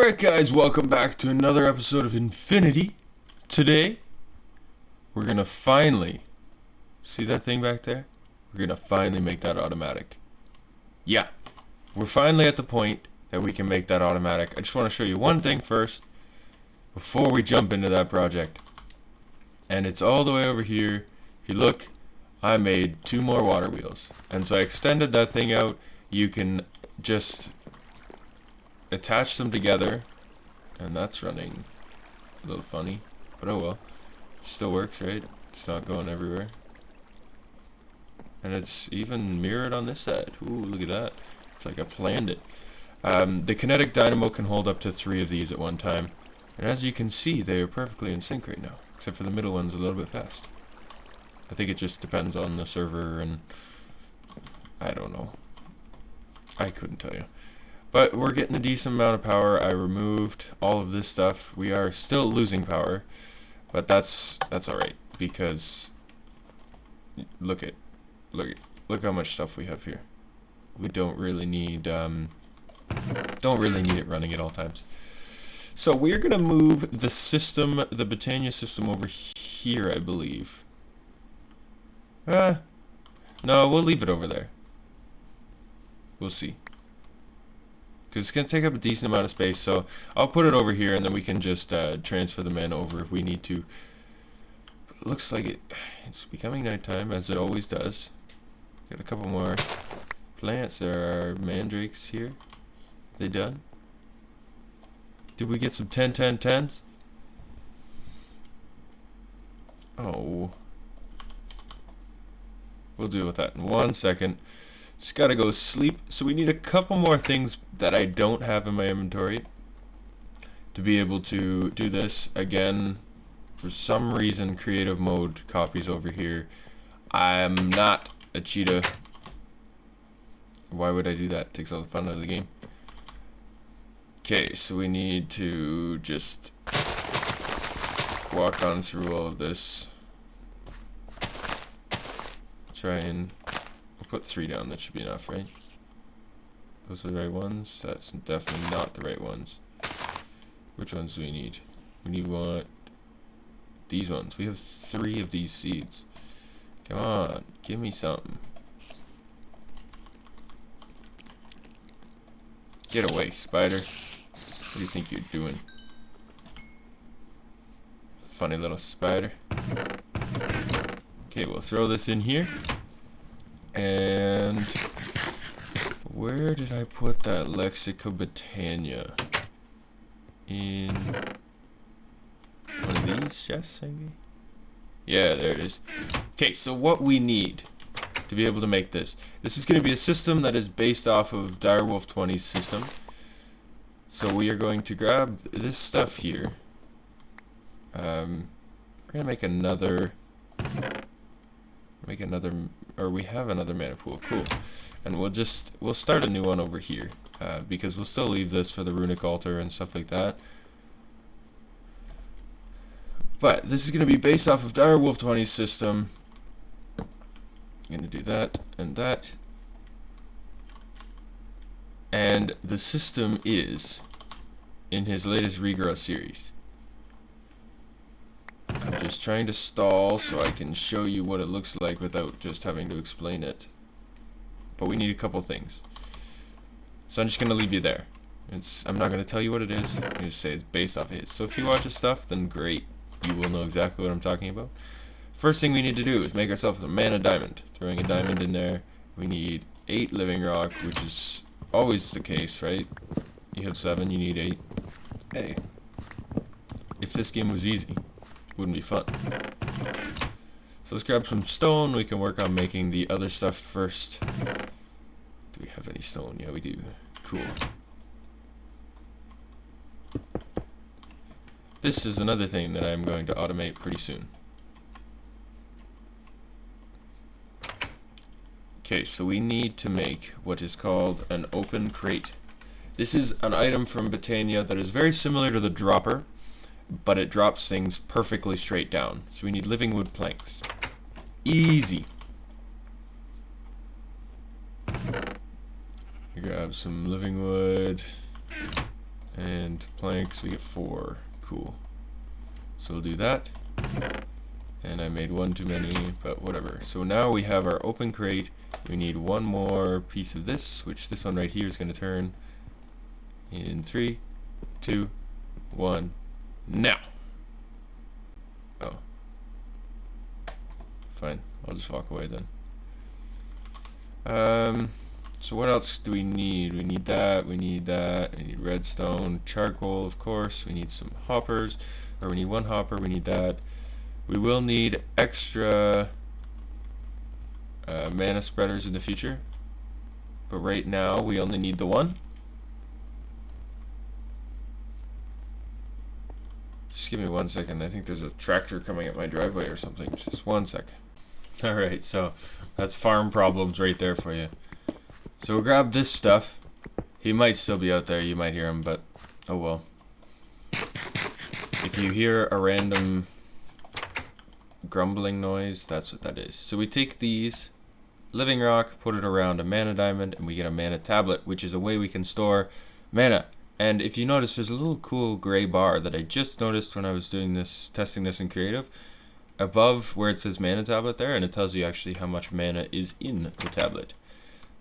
Alright guys, welcome back to another episode of Infinity. Today, we're gonna finally, see that thing back there? We're gonna finally make that automatic. Yeah, we're finally at the point that we can make that automatic. I just want to show you one thing first, before we jump into that project. And it's all the way over here. If you look, I made 2 more water wheels. And so I extended that thing out. You can just attach them together, and that's running a little funny, but oh well. Still works, right? It's not going everywhere. And it's even mirrored on this side. Ooh, look at that. It's like I planned it. The kinetic dynamo can hold up to 3 of these at one time. And as you can see, they are perfectly in sync right now. Except for the middle one's a little bit fast. I think it just depends on the server and I don't know. I couldn't tell you. But we're getting a decent amount of power. I removed all of this stuff. We are still losing power, but that's alright because look how much stuff we have here. We don't really need it running at all times. So we're gonna move the system, the Britannia system, over here, I believe. No, we'll leave it over there. We'll see. Because it's going to take up a decent amount of space, so I'll put it over here and then we can just transfer the men over if we need to. But it looks like it's becoming nighttime, as it always does. Got a couple more plants. There are mandrakes here. They done? Did we get some 10-10-10s? Oh. We'll deal with that in 1 second. Just gotta go sleep. So we need a couple more things that I don't have in my inventory to be able to do this. Again, for some reason, creative mode copies over here. I'm not a cheetah. Why would I do that? It takes all the fun out of the game. Okay, so we need to just walk on through all of this. Try and we'll put 3 down. That should be enough, right? Those are the right ones? That's definitely not the right ones. Which ones do we need? We want these ones. We have 3 of these seeds. Come on, give me something. Get away, spider. What do you think you're doing? Funny little spider. Okay, we'll throw this in here. And where did I put that Lexica Britannia? In one of these chests, maybe? Yeah, there it is. Okay, so what we need to be able to make this. This is going to be a system that is based off of Direwolf 20's system. So we are going to grab this stuff here. We're going to make another, or we have another mana pool. Cool. And we'll start a new one over here, because we'll still leave this for the runic altar and stuff like that. But this is going to be based off of Direwolf 20's system. I'm going to do that and that. And the system is in his latest regrowth series. I'm just trying to stall so I can show you what it looks like without just having to explain it. But we need a couple things. So I'm just going to leave you there. I'm not going to tell you what it is. I'm going to say it's based off of his. So if you watch his stuff, then great. You will know exactly what I'm talking about. First thing we need to do is make ourselves a mana diamond. Throwing a diamond in there. We need 8 living rock, which is always the case, right? You have 7, you need 8. Hey. If this game was easy, wouldn't be fun. So let's grab some stone. We can work on making the other stuff first. Do we have any stone? Yeah, we do. Cool. This is another thing that I'm going to automate pretty soon. Okay, so we need to make what is called an open crate. This is an item from Britannia that is very similar to the dropper, but it drops things perfectly straight down. So we need living wood planks. Easy. Grab some living wood And planks, we get 4. Cool. So we'll do that. And I made one too many, but whatever. So now we have our open crate. We need one more piece of this, which this one right here is going to turn in 3, 2, 1, now. Oh. Fine. I'll just walk away then. So what else do we need? We need that, we need that, we need redstone, charcoal, of course, we need some hoppers, or we need one hopper, we need that. We will need extra mana spreaders in the future, but right now we only need the one. Just give me 1 second. I think there's a tractor coming up my driveway or something. Just 1 second. Alright, so that's farm problems right there for you. So we'll grab this stuff. He might still be out there, you might hear him, but oh well. If you hear a random grumbling noise, that's what that is. So we take these, living rock, put it around a mana diamond, and we get a mana tablet, which is a way we can store mana. And if you notice, there's a little cool gray bar that I just noticed when I was doing this, testing this in creative, above where it says mana tablet there, and it tells you actually how much mana is in the tablet.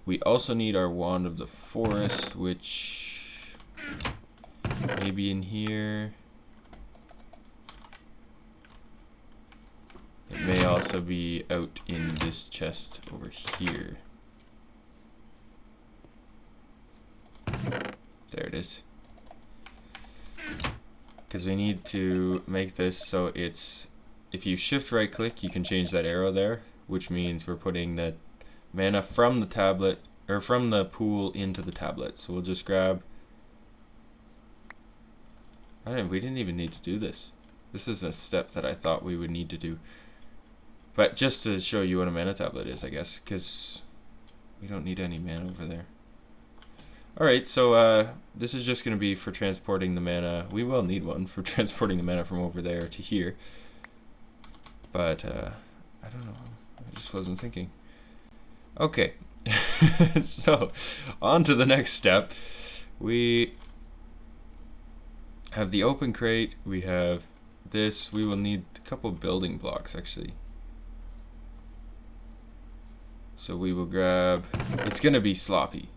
We also need our wand of the forest, which maybe in here. It may also be out in this chest over here. There it is. Because we need to make this so it's, if you shift right click, you can change that arrow there, which means we're putting the mana from the tablet, or from the pool into the tablet. So we'll just grab, we didn't even need to do this. This is a step that I thought we would need to do. But just to show you what a mana tablet is, I guess, because we don't need any mana over there. Alright, so this is just going to be for transporting the mana. We will need one for transporting the mana from over there to here. But, I don't know. I just wasn't thinking. Okay. So, on to the next step. We have the open crate. We have this. We will need a couple building blocks, actually. So we will grab... It's going to be sloppy.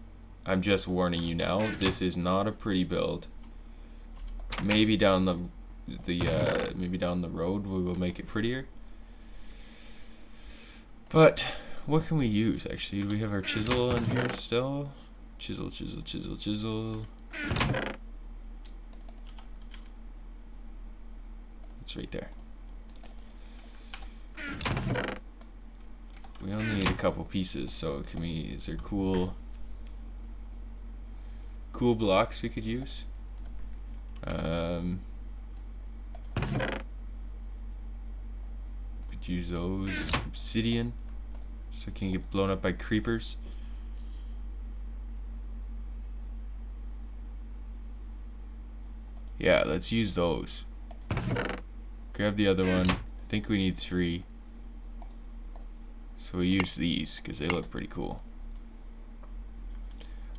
I'm just warning you now. This is not a pretty build. Maybe down the maybe down the road we will make it prettier. But what can we use actually? Do we have our chisel in here still? Chisel, chisel, chisel, chisel. It's right there. We only need a couple pieces, so can we, is there cool blocks we could use? Could use those. Obsidian, so it can get blown up by creepers. Yeah, let's use those. Grab the other one. I think we need 3. So we use these because they look pretty cool.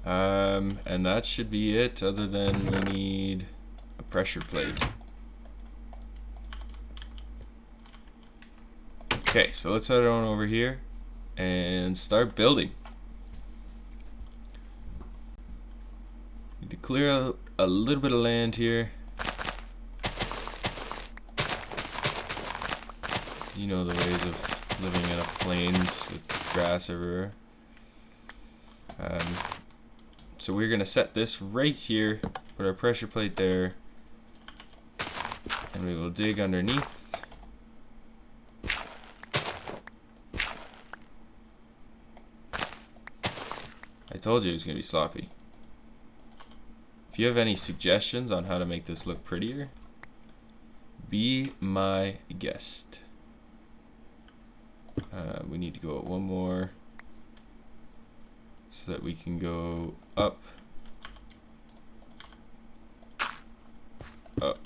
And that should be it, other than we need a pressure plate. Okay, so let's head on over here and start building. Need to clear out a little bit of land here. You know the ways of living in a plains with grass everywhere. So we're gonna set this right here, put our pressure plate there, and we will dig underneath. I told you it was gonna be sloppy. If you have any suggestions on how to make this look prettier, be my guest. We need to go up one more so that we can go up, up,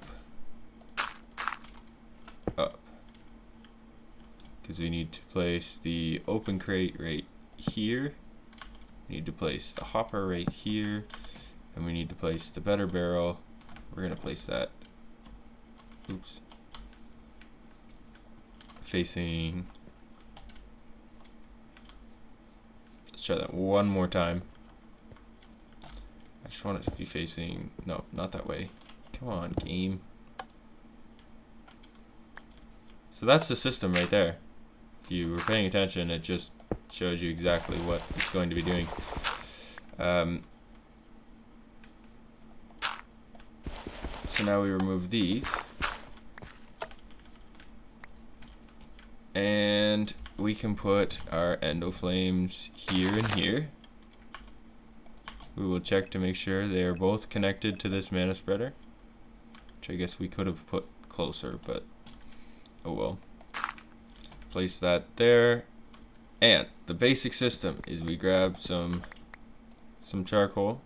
up, because we need to place the open crate right here. We need to place the hopper right here, And we need to place the better barrel. We're gonna place that. Oops. Facing. Let's try that one more time. I just want it to be facing. No, not that way. Come on, game. So that's the system right there. If you were paying attention, it just shows you exactly what it's going to be doing. So now we remove these. And we can put our endo flames here and here. We will check to make sure they are both connected to this mana spreader, which I guess we could have put closer, but oh well. Place that there. And the basic system is we grab some charcoal,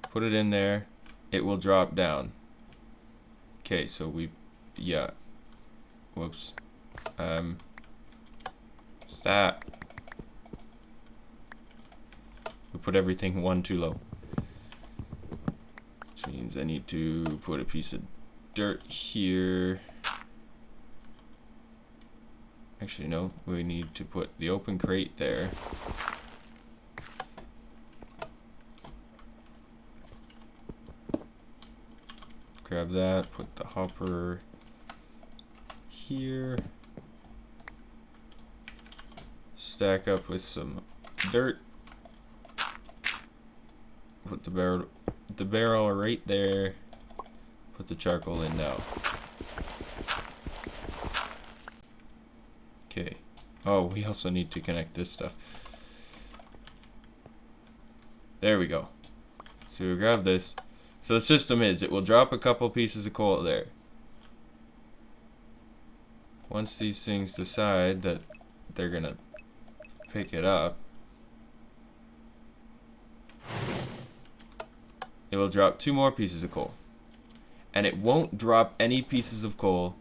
put it in there, it will drop down. Okay, so yeah. Whoops. Stop. We put everything one too low. Which means I need to put a piece of dirt here. Actually, no. We need to put the open crate there. Grab that, put the hopper here. Stack up with some dirt. Put the barrel right there. Put the charcoal in now. Okay. Oh, we also need to connect this stuff. There we go. So we grab this. So the system is, it will drop a couple pieces of coal there. Once these things decide that they're gonna pick it up, it will drop 2 more pieces of coal. And it won't drop any pieces of coal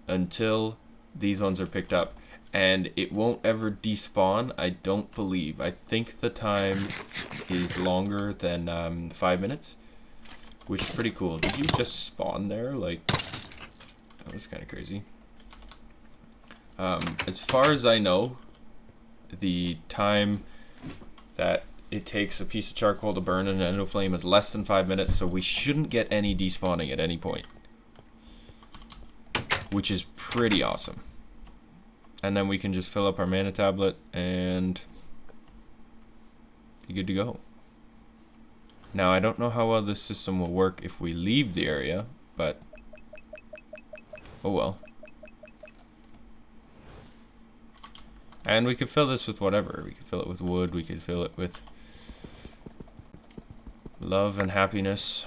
until these ones are picked up. And it won't ever despawn, I don't believe. I think the time is longer than 5 minutes, which is pretty cool. Did you just spawn there? Like, that was kind of crazy. As far as I know, the time that it takes a piece of charcoal to burn in an endo flame is less than 5 minutes, so we shouldn't get any despawning at any point, which is pretty awesome. And then we can just fill up our mana tablet and be good to go. Now, I don't know how well this system will work if we leave the area, but oh well. And we could fill this with whatever. We could fill it with wood, we could fill it with love and happiness.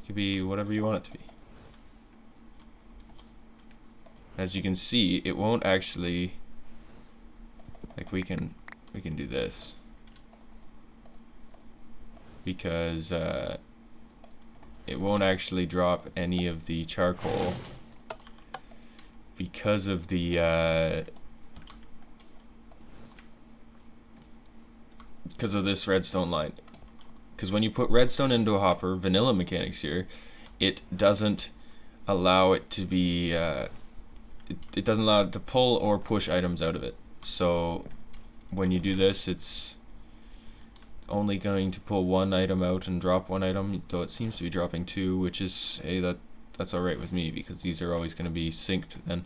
It could be whatever you want it to be. As you can see, it won't actually, like, we can do this because it won't actually drop any of the charcoal because of the because of this redstone line. Because when you put redstone into a hopper, vanilla mechanics here, it doesn't allow it to be it doesn't allow it to pull or push items out of it. So when you do this, it's only going to pull one item out and drop one item, though it seems to be dropping 2, which is, hey, that's alright with me because these are always going to be synced then.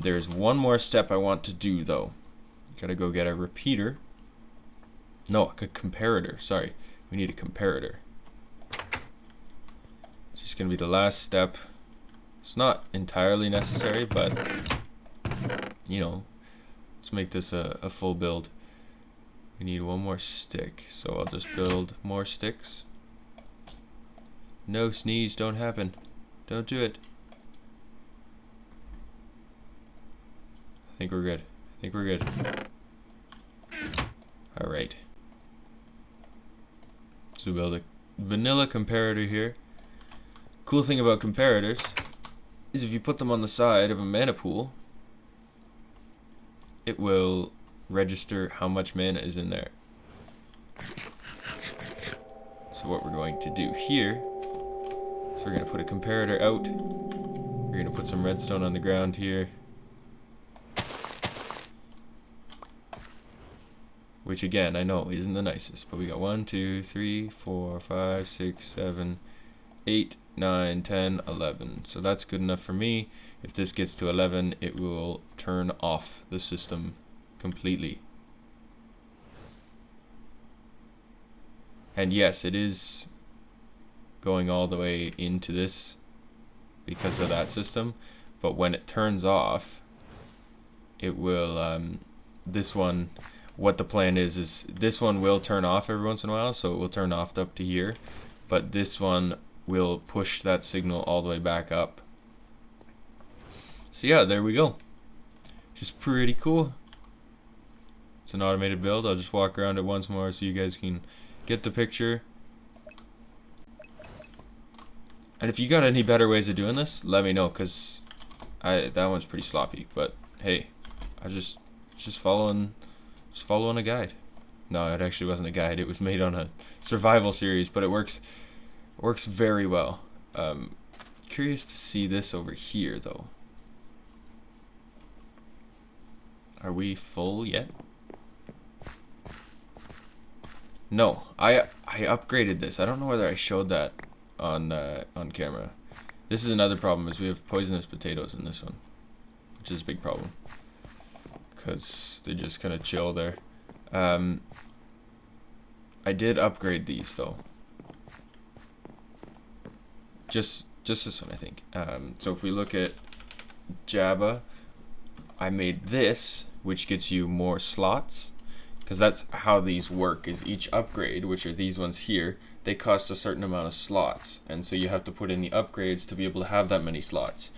There's one more step I want to do though. Gotta go get a repeater. No, a comparator, sorry. We need a comparator. It's just going to be the last step. It's not entirely necessary, but, you know, let's make this a full build. We need one more stick, so I'll just build more sticks. No, sneeze, don't happen. Don't do it. I think we're good. I think we're good. Alright. So we build a vanilla comparator here. Cool thing about comparators is if you put them on the side of a mana pool, it will register how much mana is in there. So what we're going to do here is we're going to put a comparator out. We're going to put some redstone on the ground here. Which again, I know isn't the nicest, but we got 1, 2, 3, 4, 5, 6, 7, 8, 9, 10, 11. So that's good enough for me. If this gets to 11, it will turn off the system completely. And yes, it is going all the way into this because of that system. But when it turns off, it will, this one, what the plan is this one will turn off every once in a while, so it will turn off up to here, but this one will push that signal all the way back up. So yeah, there we go. Just pretty cool. It's an automated build. I'll just walk around it once more so you guys can get the picture. And if you got any better ways of doing this, let me know, because that one's pretty sloppy. But hey, I just following a guide. No, it actually wasn't a guide. It was made on a survival series, but it works very well. Curious to see this over here, though. Are we full yet? No, I upgraded this. I don't know whether I showed that on camera. This is another problem, is we have poisonous potatoes in this one, which is a big problem, because they just kind of chill there. I did upgrade these though. Just this one, I think. So if we look at Jabba, I made this, which gets you more slots, because that's how these work, is each upgrade, which are these ones here, they cost a certain amount of slots, and so you have to put in the upgrades to be able to have that many slots.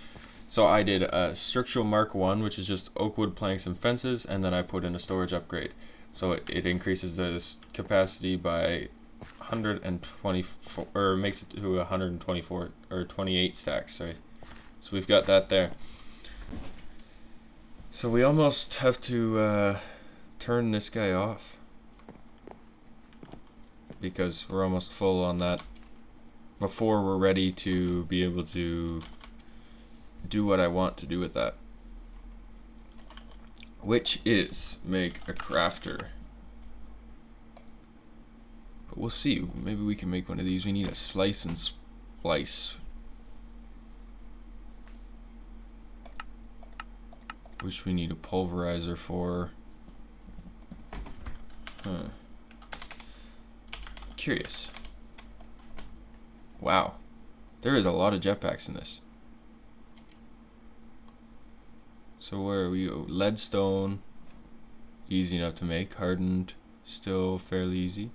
So I did a structural mark 1, which is just oak wood planks and fences, and then I put in a storage upgrade. So it increases the capacity by 124, or makes it to 124 or 28 stacks. Sorry. So we've got that there. So we almost have to turn this guy off, because we're almost full on that before we're ready to be able to do what I want to do with that, which is make a crafter. But we'll see, maybe we can make one of these. We need a slice and splice, which we need a pulverizer for. Curious. Wow, there is a lot of jetpacks in this. So where are we? Oh, leadstone, easy enough to make. Hardened, still fairly easy.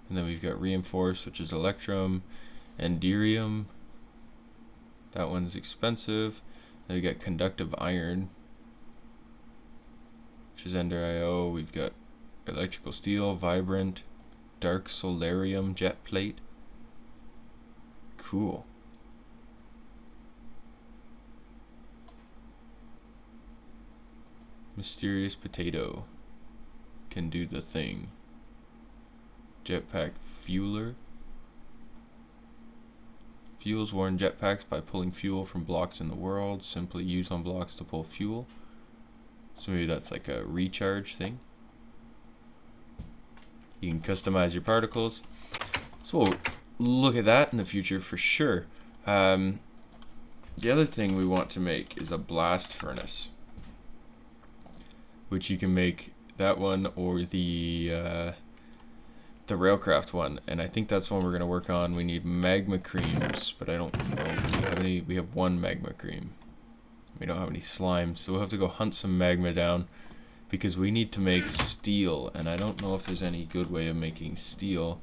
And then we've got reinforced, which is electrum. Enderium, that one's expensive. Then we got conductive iron, which is Ender IO. We've got electrical steel, vibrant, dark solarium, jet plate. Cool. Mysterious potato can do the thing. Jetpack fueler fuels worn jetpacks by pulling fuel from blocks in the world. Simply use on blocks to pull fuel. So maybe that's like a recharge thing. You can customize your particles. So we'll look at that in the future for sure. The other thing we want to make is a blast furnace, which you can make that one or the railcraft one, and I think that's the one we're gonna work on. We need magma creams, but I don't know. Do we have any? We have one magma cream. We don't have any slime, so we'll have to go hunt some magma down, because we need to make steel, and I don't know if there's any good way of making steel.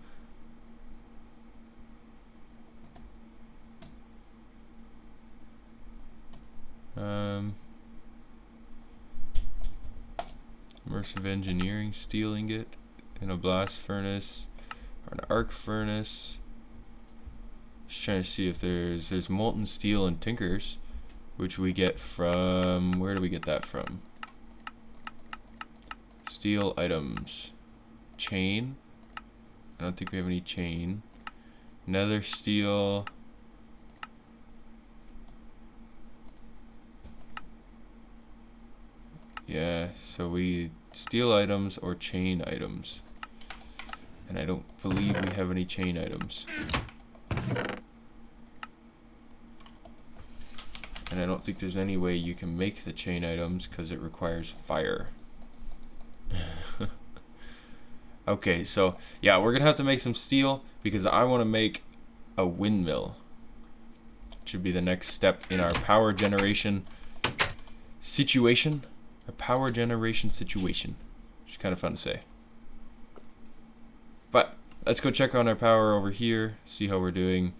Immersive engineering, steel ingot in a blast furnace or an arc furnace. Just trying to see if there's molten steel and tinkers, which we get from, where do we get that from? Steel items. Chain. I don't think we have any chain. Nether steel. Yeah, so we steel items or chain items. And I don't believe we have any chain items. And I don't think there's any way you can make the chain items because it requires fire. Okay, so yeah, we're gonna have to make some steel because I want to make a windmill. Should be the next step in our power generation situation. A power generation situation. Which is kind of fun to say. But let's go check on our power over here, see how we're doing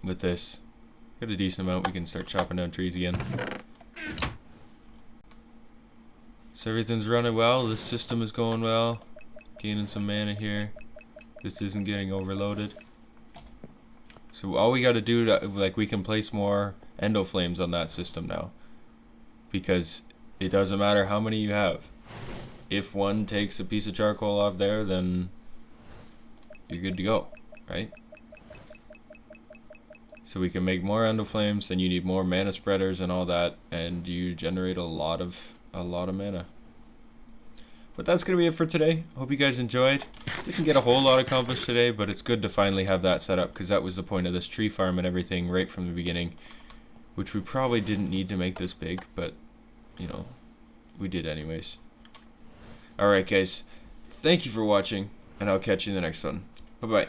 with this. Got a decent amount, we can start chopping down trees again. So everything's running well, this system is going well. Gaining some mana here. This isn't getting overloaded. So all we gotta do, like, we can place more endo flames on that system now. Because it doesn't matter how many you have. If one takes a piece of charcoal off there, then you're good to go, right? So we can make more endo flames, then you need more mana spreaders and all that, and you generate a lot of mana. But that's gonna be it for today. Hope you guys enjoyed. Didn't get a whole lot accomplished today, but it's good to finally have that set up because that was the point of this tree farm and everything right from the beginning, which we probably didn't need to make this big, but you know, we did anyways. Alright guys, thank you for watching, and I'll catch you in the next one. Bye bye.